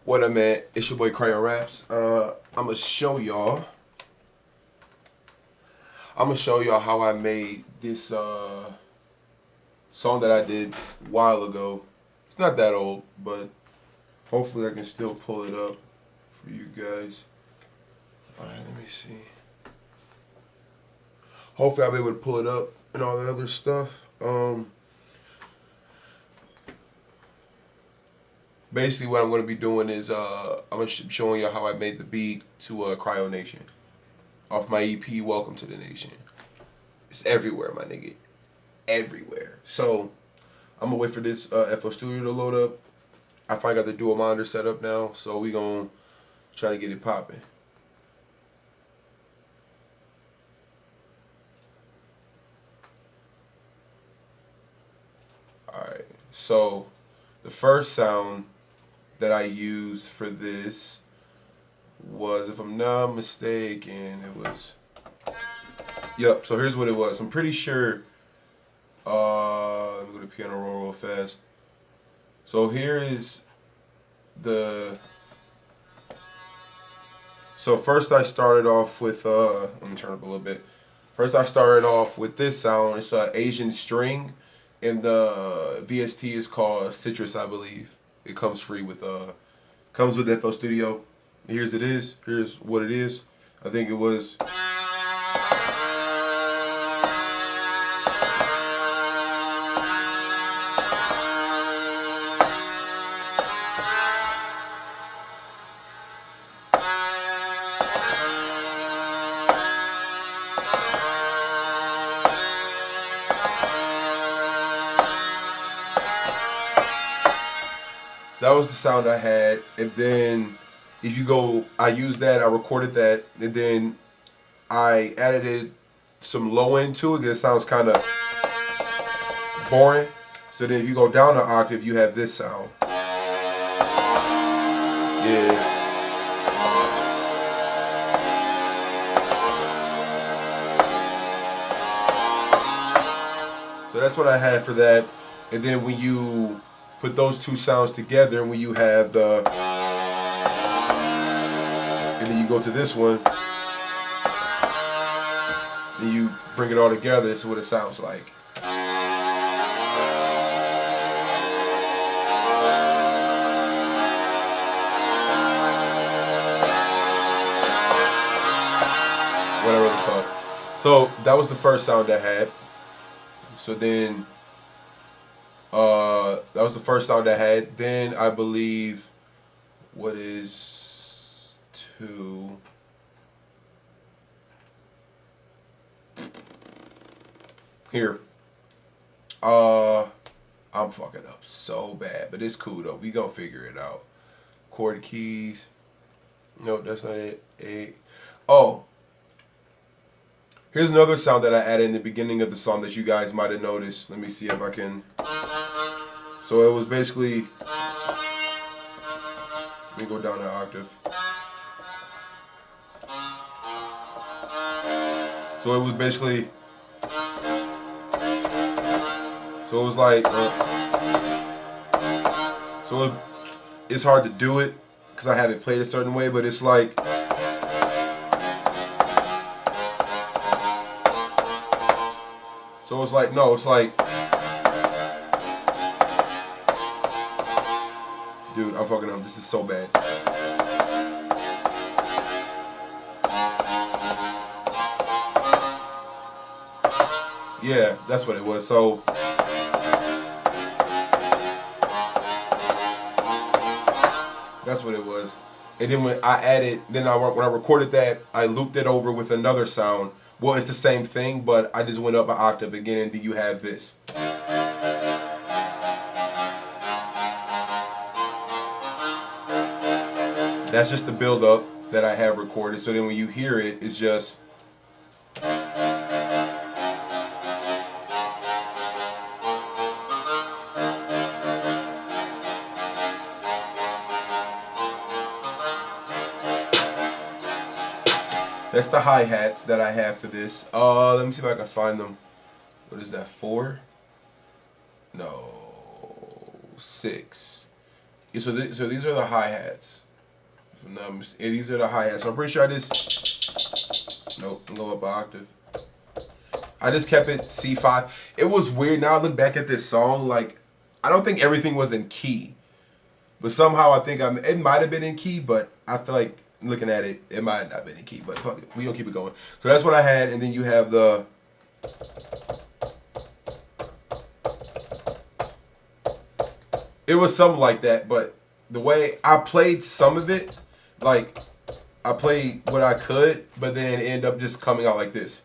What up, man? It's your boy Cryo Raps. I'ma show y'all how I made this song that I did a while ago. It's not that old, but hopefully I can still pull it up for you guys. Alright, let me see. Hopefully I'll be able to pull it up and all the other stuff. Basically, what I'm going to be doing is I'm going to be showing you how I made the beat to Cryonation off my EP, Welcome to the Nation. It's everywhere, my nigga. Everywhere. So, I'm going to wait for this FL Studio to load up. I finally got the dual monitor set up now, so we going to try to get it popping. Alright, so the first sound that I used for this was, if I'm not mistaken, it was, yep, so here's what it was. I'm pretty sure, let me go to piano roll real fast. So here is so first I started off with, let me turn up a little bit. First I started off with this sound. It's an Asian string, and the VST is called Citrus, I believe. It comes free with FL Studio. Here's what it is. I think it was. That was the sound I had, and then if you go, I used that, I recorded that, and then I added some low end to it because it sounds kind of boring. So then if you go down an octave, you have this sound. Yeah. So that's what I had for that, and then when you put those two sounds together, and when you have the, and then you go to this one, and you bring it all together, this is what it sounds like. Whatever the fuck. So that was the first sound I had. So then, that was the first sound I had. Then I believe, what is 2? Here. I'm fucking up so bad, but it's cool though. We gonna figure it out. Chord keys. Nope, that's not it. 8. Oh. Here's another sound that I added in the beginning of the song that you guys might have noticed. Let me see if I can. So it was basically, let me go down an octave. So it was basically, so it was like, it's hard to do it because I have it played a certain way, but it's like, so it's like, no, it's like, dude, I'm fucking up. This is so bad. Yeah, that's what it was. So that's what it was. And then when I added, when I recorded that, I looped it over with another sound. Well, it's the same thing, but I just went up an octave again, and then you have this. That's just the build up that I have recorded. So then when you hear it, it's just. That's the hi-hats that I have for this. Let me see if I can find them. What is that, 4? No. 6. Yeah, so these are the hi-hats. Yeah, these are the hi-hats. So I'm pretty sure I just... Nope, go up an octave. I just kept it C5. It was weird. Now I look back at this song, like, I don't think everything was in key. But somehow I think it might have been in key, but I feel like looking at it, it might not have been in key. But fuck it, we gonna keep it going. So that's what I had, and then you have the... It was something like that, but the way I played some of it, like, I played what I could, but then it ended up just coming out like this.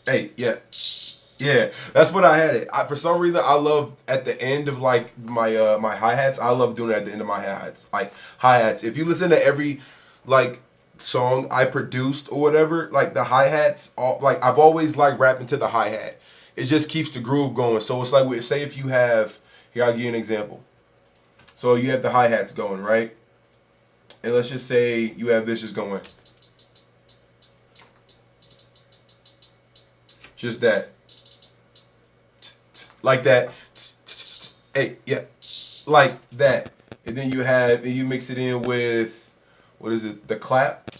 Hey, yeah. That's what I had it. For some reason, I love at the end of like my my hi-hats. I love doing it at the end of my hi-hats. Like hi-hats. If you listen to every like song I produced or whatever, like the hi-hats, like I've always like rapping to the hi-hat. It just keeps the groove going. So it's like, say if you have, here I'll give you an example. So you have the hi-hats going, right? And let's just say you have this just going. Just that. Like that. Hey, yeah. Like that. And then you mix it in with, what is it? The clap.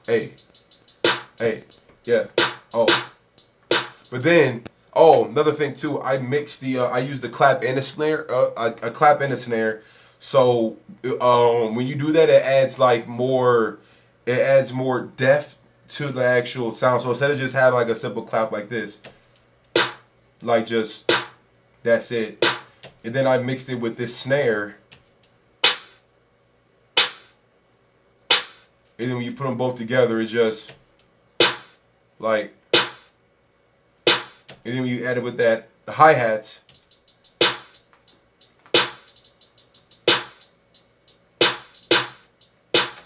Hey, yeah. Oh. But then, another thing too, I mixed I use the clap and a snare, a clap and a snare. So, when you do that, it adds more depth to the actual sound. So instead of just having like a simple clap like this, like just, that's it. And then I mixed it with this snare. And then when you put them both together, it just, like, and then when you add it with the hi-hats,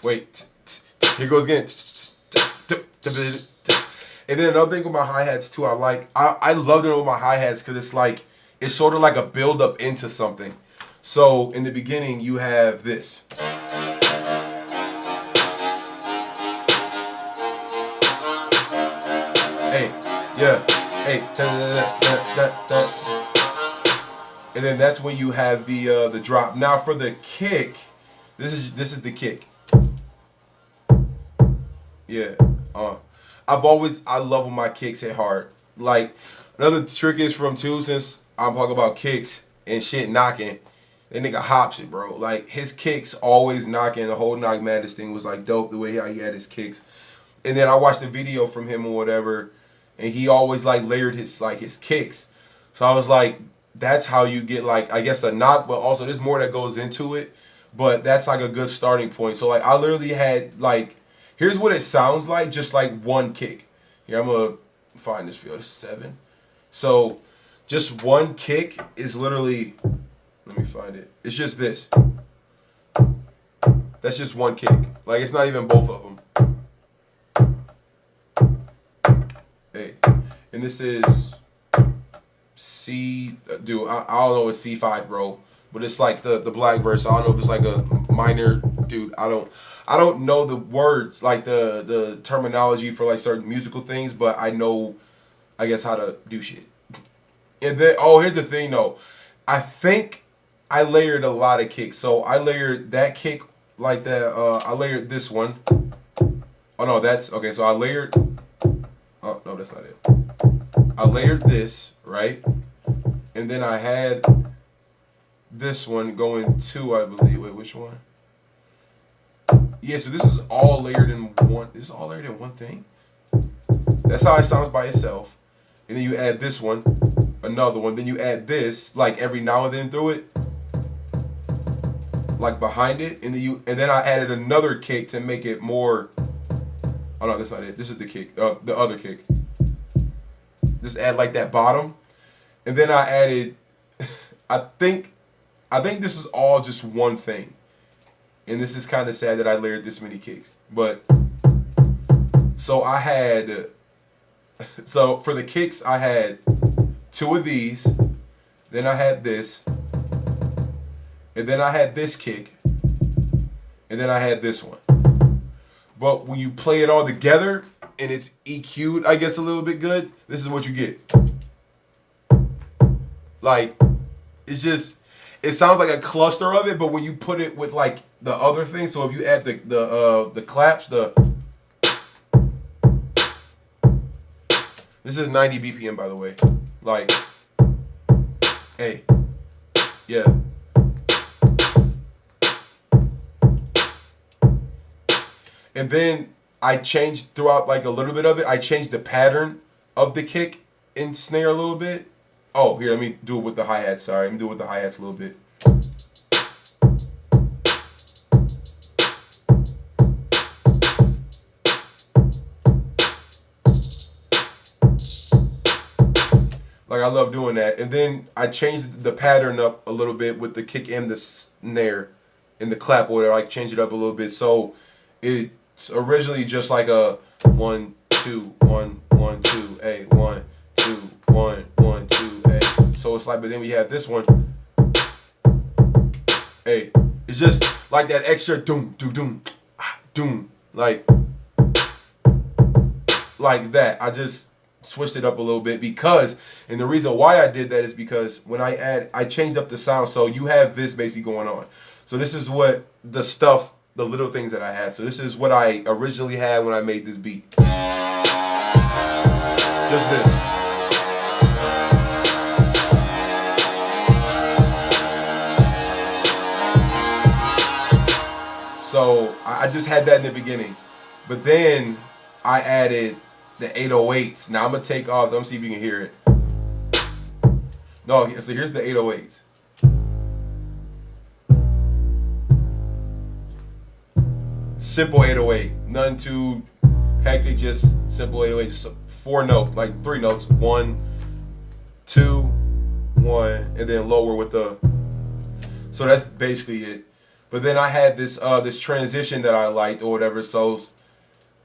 wait, here goes again. And then another thing with my hi-hats too, I love it with my hi-hats because it's sort of like a build up into something. So in the beginning you have this. Hey, yeah, hey, and then that's when you have the drop. Now for the kick, this is the kick. Yeah, I love when my kicks hit hard. Like, another trick is from too, since I'm talking about kicks and shit knocking, that nigga hops it, bro. Like, his kicks always knocking. The whole Knock Madness thing was like dope, the way how he had his kicks. And then I watched the video from him or whatever, and he always like layered his kicks. So I was like, that's how you get like, I guess, a knock, but also there's more that goes into it. But that's like a good starting point. So like I literally had like, here's what it sounds like, just like one kick. Here, I'm gonna find this field. It's 7. So just one kick is literally, let me find it. It's just this. That's just one kick. Like, it's not even both of them. Hey, and this is C, dude, I don't know what C5, bro. But it's like the black verse. I don't know if it's like a minor, dude. I don't know the words, like the terminology for like certain musical things, but I know, I guess, how to do shit. And then, here's the thing though. I think I layered a lot of kicks. So I layered that kick like that. I layered this one. Oh no, that's okay. So I layered. Oh no, that's not it. I layered this, right? And then I had this one going to, I believe. Wait, which one? Yeah, so this is all layered in one. This is all layered in one thing. That's how it sounds by itself. And then you add this one, another one. Then you add this, like every now and then through it, like behind it. And then I added another kick to make it more. Oh no, that's not it. This is the kick. The other kick. Just add like that bottom, and then I added. I think this is all just one thing. And this is kind of sad that I layered this many kicks. But, so I had, so for the kicks, I had 2 of these. Then I had this. And then I had this kick. And then I had this one. But when you play it all together and it's EQ'd, I guess a little bit good, this is what you get. Like, it's just, it sounds like a cluster of it, but when you put it with like the other thing, so if you add the claps, this is 90 BPM, by the way. Like, hey, yeah. And then I changed throughout like a little bit of it. I changed the pattern of the kick and snare a little bit. Oh, here, let me do it with the hi-hats. Sorry, let me do it with the hi-hats a little bit. Like, I love doing that. And then I changed the pattern up a little bit with the kick and the snare and the clap order. I changed it up a little bit. So it's originally just like a 1, 2, 1, 1, 2, A, 1, 2, 1, 1, 2, A. So it's like, but then we have this one. Hey, it's just like that extra doom, doom, doom, doom, like that. I just switched it up a little bit because, and the reason why I did that is because when I changed up the sound, so you have this basically going on. So this is what the stuff, the little things that I had. So this is what I originally had when I made this beat. Just this. So I just had that in the beginning. But then I added the 808s. Now I'm going to take off. Let me see if you can hear it. No, so here's the 808s. Simple 808. Nothing too hectic, just simple 808. Just 4 notes, like 3 notes. 1, 2, 1, and then lower with the. So that's basically it. But then I had this this transition that I liked or whatever. So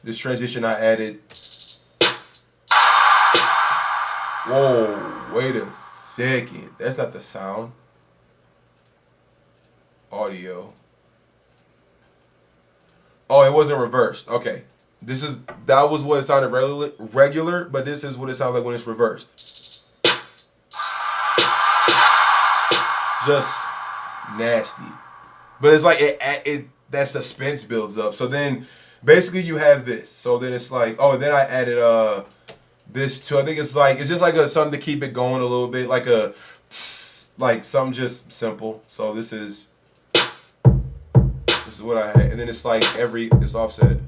this transition I added. Whoa, wait a second. That's not the sound. Audio. Oh, it wasn't reversed. Okay. That was what it sounded regular, but this is what it sounds like when it's reversed. Just nasty. But it's like it that suspense builds up. So then basically you have this. So then it's like, oh, and then I added this too. I think it's just like something to keep it going a little bit, like like something just simple. So this is what I had, and then it's like it's offset.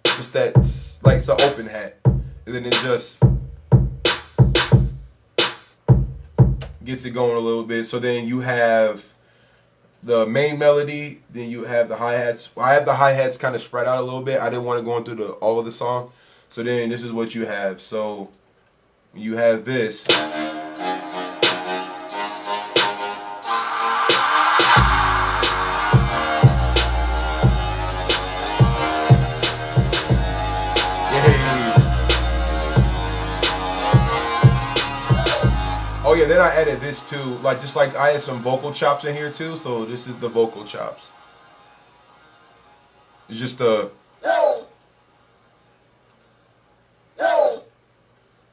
Just that like it's an open hat, and then it just gets it going a little bit. So then you have the main melody, then you have the hi-hats. I have the hi-hats kind of spread out a little bit. I didn't want to go into all of the song. So then this is what you have. So you have this. Oh yeah, then I added this too. Like just like I had some vocal chops in here too. So this is the vocal chops. It's just a.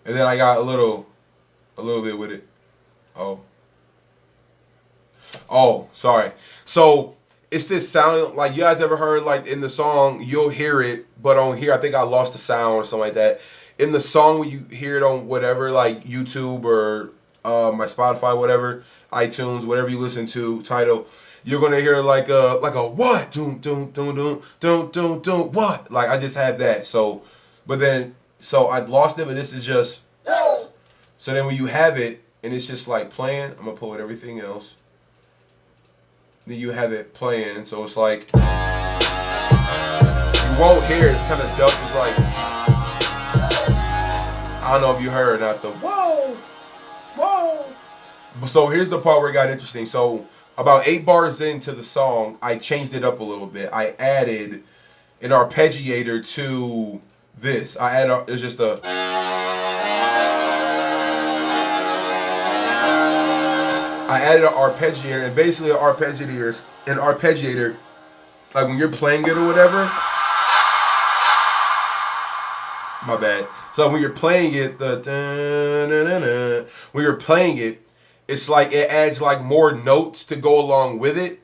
And then I got a little bit with it. Oh, sorry. So it's this sound, like you guys ever heard, like in the song, you'll hear it, but on here, I think I lost the sound or something like that. In the song, when you hear it on whatever, like YouTube or my Spotify, whatever, iTunes, whatever you listen to, title, you're gonna hear like a what? Doom, doom, doom, doom, doom, doom, doom, what? Like I just had that. So, but then, so I lost it, but this is just. So then when you have it, and it's just like playing, I'm gonna pull with everything else. Then you have it playing, so it's like, you won't hear it, it's kind of duck, it's like, I don't know if you heard or not, the whoa, whoa. So here's the part where it got interesting. So about 8 bars into the song, I changed it up a little bit. I added an arpeggiator to this. It's just a, I added an arpeggiator, and basically an arpeggiator, like when you're playing it or whatever, My bad. So when you're playing it, when you're playing it, it's like it adds like more notes to go along with it.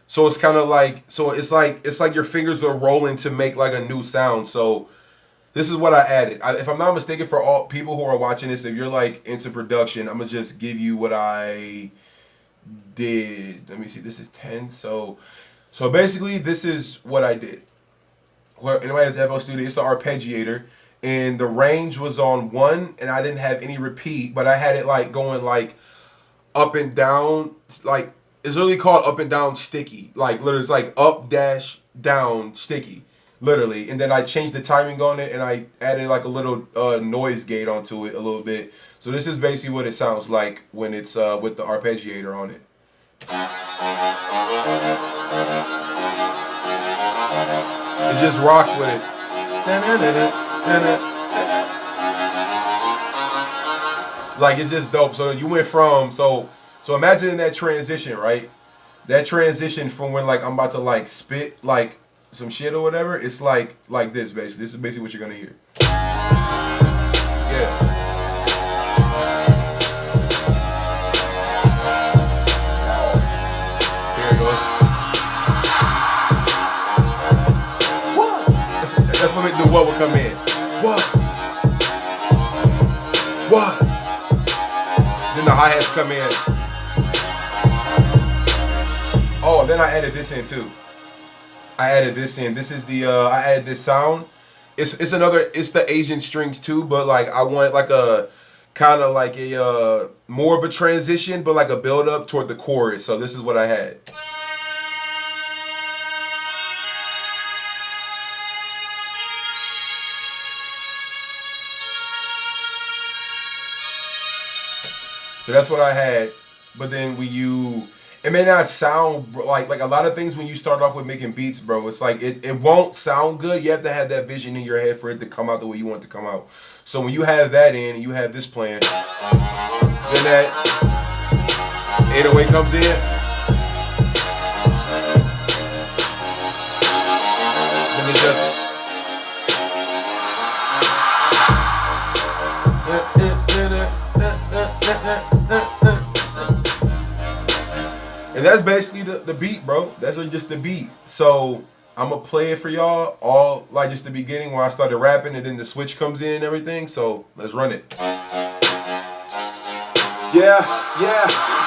So it's kind of like it's like your fingers are rolling to make like a new sound. So this is what I added. If I'm not mistaken, for all people who are watching this, if you're like into production, I'm gonna just give you what I did. Let me see. This is 10. So basically, this is what I did. Well, anyway, it's FL Studio. It's the arpeggiator, and the range was on 1, and I didn't have any repeat, but I had it like going like up and down, like it's literally called up and down sticky. Like literally, it's like up dash down sticky, literally. And then I changed the timing on it, and I added like a little noise gate onto it a little bit. So this is basically what it sounds like when it's with the arpeggiator on it. It just rocks with it. Like it's just dope. So you went from so imagine that transition, right? That transition from when like I'm about to like spit like some shit or whatever. It's like this basically. This is basically what you're gonna hear. Yeah. Here it goes. That's what the what will come in. What? Then the hi-hats come in. Oh, then I added this in too. I added this in. This is the I added this sound. It's the Asian strings too, but like I want like a kind of like a more of a transition, but like a build up toward the chorus. So this is what I had. So that's what I had. But then it may not sound like a lot of things when you start off with making beats, bro. It's like it won't sound good. You have to have that vision in your head for it to come out the way you want it to come out. So when you have that in and you have this playing, then that 808 comes in. Then it just and that's basically the beat, bro. That's really just the beat. So I'm gonna play it for y'all, all like just the beginning where I started rapping, and then the switch comes in and everything. So let's run it. Yeah.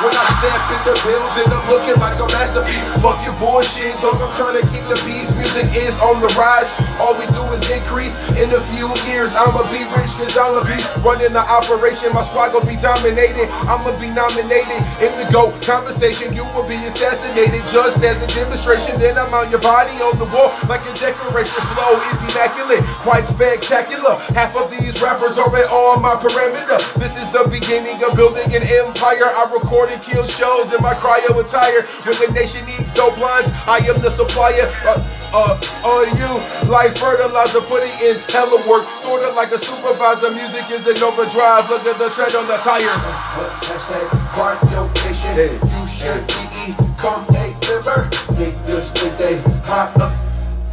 When I step in the building, I'm looking like a masterpiece. Fuck your bullshit, dog. I'm trying to keep the peace. Music is on the rise. All we do is increase. In a few years, I'ma be rich, cause I'ma be running the operation. My squad gon' be dominated. I'ma be nominated in the GOAT conversation. You will be assassinated just as a demonstration. Then I'm on your body on the wall like a decoration. Flow is immaculate, quite spectacular. Half of these rappers are on my perimeter. This is the beginning of building an empire. I record and kill shows in my cryo attire. When the nation needs dope lines, I am the supplier. On you, like fertilizer, putting in hella work, sorta like a supervisor. Music is an overdrive. Look at the tread on the tires. Hashtag Cryonation. Hey. You should become a member. Make this today hot up.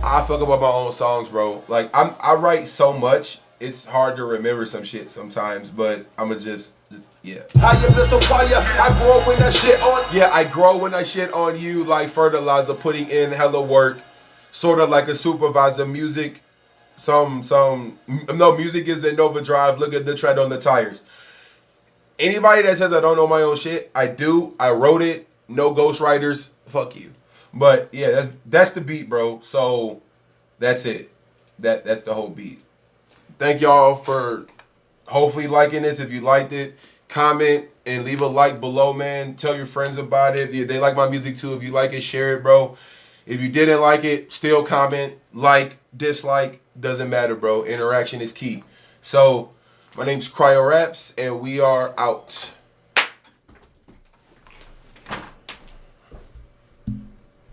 I fuck about my own songs, bro. Like I write so much, it's hard to remember some shit sometimes. But I'ma just. Yeah. I am the supplier. I grow when I shit on. Yeah, I grow when I shit on you like fertilizer, putting in hella work, sort of like a supervisor. Music, music is an overdrive. Look at the tread on the tires. Anybody that says I don't know my own shit, I do. I wrote it. No ghostwriters. Fuck you. But yeah, that's the beat, bro. So that's it. That's the whole beat. Thank y'all for hopefully liking this. If you liked it, comment and leave a like below, man. Tell your friends about it. If they like my music too, if you like it, share it, bro. If you didn't like it, still comment, like, dislike, doesn't matter, bro. Interaction is key. So my name's Cryo Raps, and we are out.